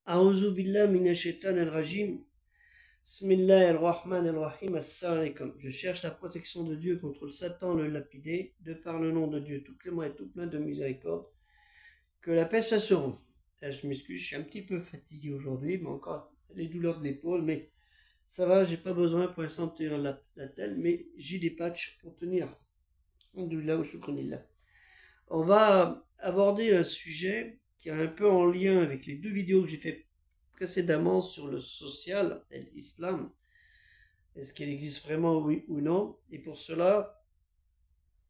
A'udhu billah minash shaitanir rajim. Bismillahir rahmanir rahim. Assalamu alaikum. Je cherche la protection de Dieu contre le Satan, le lapidé, de par le nom de Dieu tout clément et tout plein de miséricorde. Que la paix soit sur vous. Je m'excuse, je suis un petit peu fatigué aujourd'hui, mais encore les douleurs de l'épaule, mais ça va, j'ai pas besoin pour l'instant de tenir la telle, mais j'ai des patchs pour tenir. Alhamdoulilah wa shukranillah. On va aborder un sujet qui est un peu en lien avec les deux vidéos que j'ai fait précédemment sur le social et l'islam. Est-ce qu'il existe vraiment, oui ou non? Et pour cela,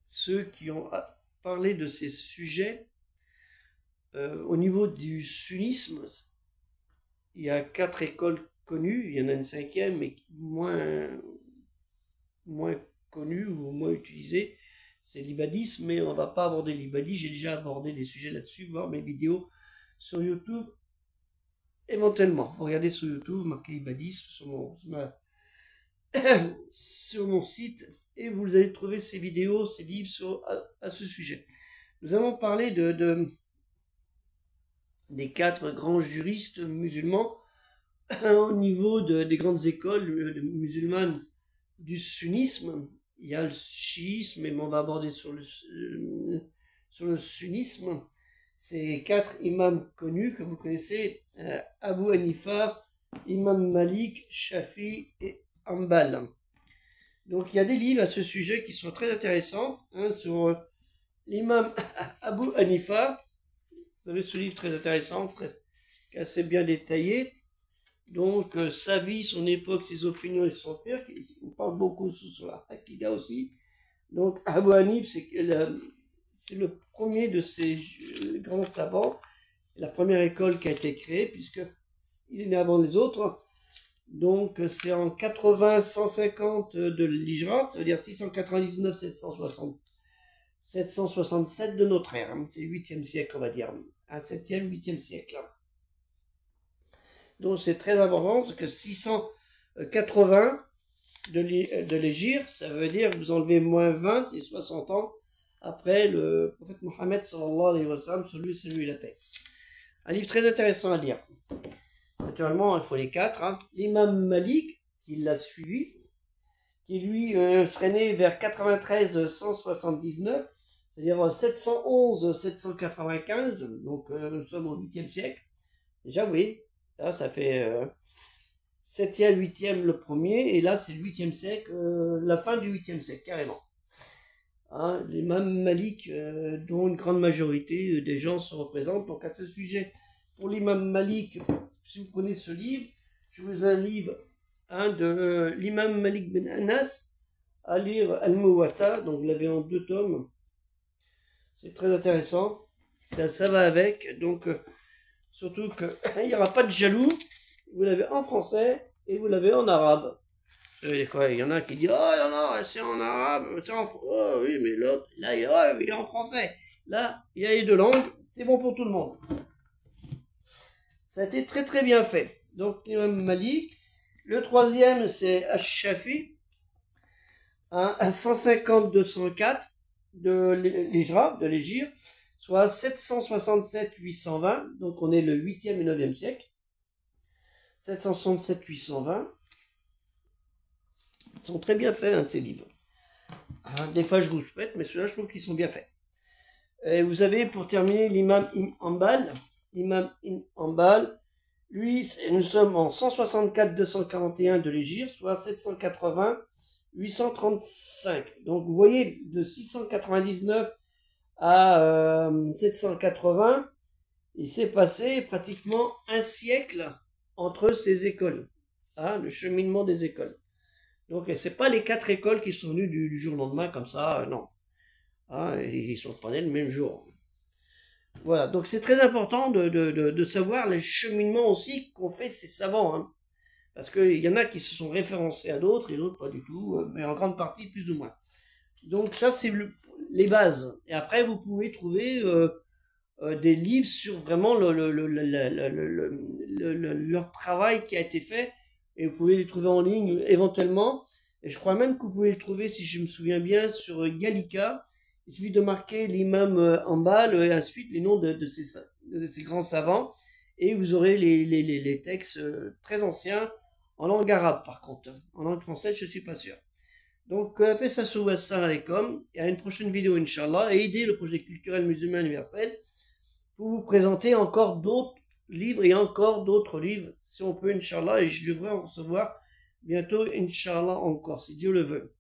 ceux qui ont parlé de ces sujets, au niveau du sunnisme, il y a 4 écoles connues, il y en a une 5e, mais moins connue ou moins utilisée, c'est l'ibadisme, mais on va pas aborder l'ibadisme, j'ai déjà abordé des sujets là-dessus, voir mes vidéos sur YouTube, éventuellement. Vous regardez sur YouTube, marquez ibadisme sur mon site, et vous allez trouver ces vidéos, ces livres à ce sujet. Nous allons parler des 4 grands juristes musulmans au niveau des grandes écoles musulmanes du sunnisme. Il y a le chiisme, mais on va aborder sur le sunnisme. C'est 4 imams connus que vous connaissez, Abu Hanifa, Imam Malik, Shafi et Hanbal. Donc il y a des livres à ce sujet qui sont très intéressants, sur l'imam Abu Hanifa. Vous avez ce livre très intéressant, assez bien détaillé. Donc, sa vie, son époque, ses opinions et son fiqh. On parle beaucoup sur la Hakida aussi. Donc, Abu Hanif, c'est le premier de ces grands savants, la première école qui a été créée, puisqu'il est né avant les autres. Donc, c'est en 80-150 de l'Hijra, ça veut dire 699-767 de notre ère. C'est le 8e siècle, on va dire. Un 7e, 8e siècle. Donc c'est très important, c'est que 680 de l'Hégire, ça veut dire que vous enlevez moins 20, c'est 60 ans après le prophète Mohammed sallallahu alayhi wa sallam, celui et la paix. Un livre très intéressant à lire. Naturellement, il faut les 4. L'imam Malik, qui l'a suivi, qui lui serait né vers 93-179, c'est-à-dire 711-795, donc nous sommes au 8e siècle. Déjà, oui. Là, ça fait 7e, 8e le premier, et là, c'est le 8e siècle, la fin du 8e siècle, carrément. L'imam Malik, dont une grande majorité des gens se représentent. Donc, à ce sujet, pour l'imam Malik, si vous prenez ce livre, je vous invite de l'imam Malik ben Anas à lire Al-Muwatta, donc vous l'avez en 2 tomes. C'est très intéressant, ça va avec, donc... Surtout qu'il n'y aura pas de jaloux, vous l'avez en français et vous l'avez en arabe. Il y en a qui disent, oh non, c'est en arabe, oh oui, mais l'autre, là, il est en français. Là, il y a les 2 langues, c'est bon pour tout le monde. Ça a été très très bien fait. Donc, l'imam Malik. Le 3e, c'est Ash-Shafi, à 150-204 de l'Hégire, soit 767-820, donc on est le 8e et 9e siècle. 767-820. Ils sont très bien faits, ces livres. Des fois je vous pète, mais ceux-là je trouve qu'ils sont bien faits. Et vous avez pour terminer l'imam Hanbal. L'imam Hanbal, lui, nous sommes en 164-241 de l'Hégire, soit 780-835. Donc vous voyez, de 699 à 780, il s'est passé pratiquement un siècle entre ces écoles, le cheminement des écoles. Donc c'est pas les 4 écoles qui sont venues du jour au lendemain comme ça, non. Ils sont pas nés le même jour. Voilà, donc c'est très important de savoir les cheminements aussi qu'ont fait ces savants, parce qu'il y en a qui se sont référencés à d'autres et d'autres pas du tout, mais en grande partie plus ou moins. Donc ça c'est les bases. Et après vous pouvez trouver des livres sur vraiment leur travail qui a été fait, et vous pouvez les trouver en ligne éventuellement. Et je crois même que vous pouvez les trouver, si je me souviens bien, sur Gallica. Il suffit de marquer l'imam Hanbal et ensuite les noms de ces grands savants. et vous aurez les textes très anciens, en langue arabe par contre. En langue française, je suis pas sûr. Donc, faites ça sur Wassalamu alaikum, et à une prochaine vidéo, Inch'Allah, et aidez le projet culturel musulman universel pour vous présenter encore d'autres livres et encore d'autres livres, si on peut, Inch'Allah, et je devrais en recevoir bientôt, Inch'Allah, encore, si Dieu le veut.